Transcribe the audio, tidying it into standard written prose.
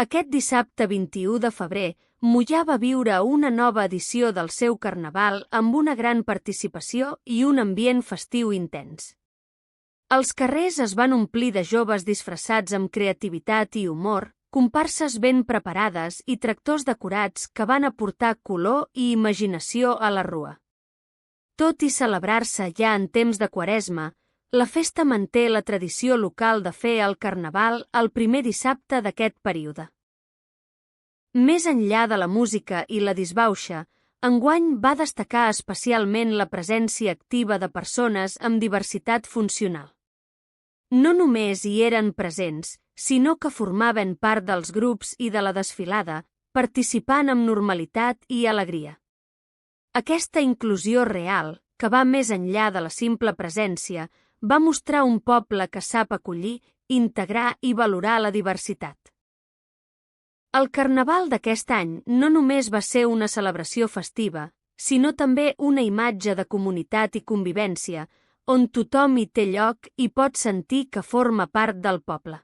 Aquest dissabte 21 de febrer, Moià va viure una nova edició del seu Carnaval amb una gran participació i un ambient festiu intens. Els carrers es van omplir de joves disfressats amb creativitat i humor, comparses ben preparades i tractors decorats que van aportar color i imaginació a la rua. Tot i celebrar-se ja en temps de Quaresma, la festa manté la tradició local de fer el Carnaval el primer dissabte d'aquest període. Més enllà de la música i la disbauxa, enguany va destacar especialment la presència activa de persones amb diversitat funcional. No només hi eren presents, sinó que formaven part dels grups i de la desfilada, participant amb normalitat i alegria. Aquesta inclusió real, que va més enllà de la simple presència, va mostrar un poble que sap acollir, integrar i valorar la diversitat. El Carnaval d'aquest any no només va ser una celebració festiva, sinó també una imatge de comunitat i convivència, on tothom hi té lloc i pot sentir que forma part del poble.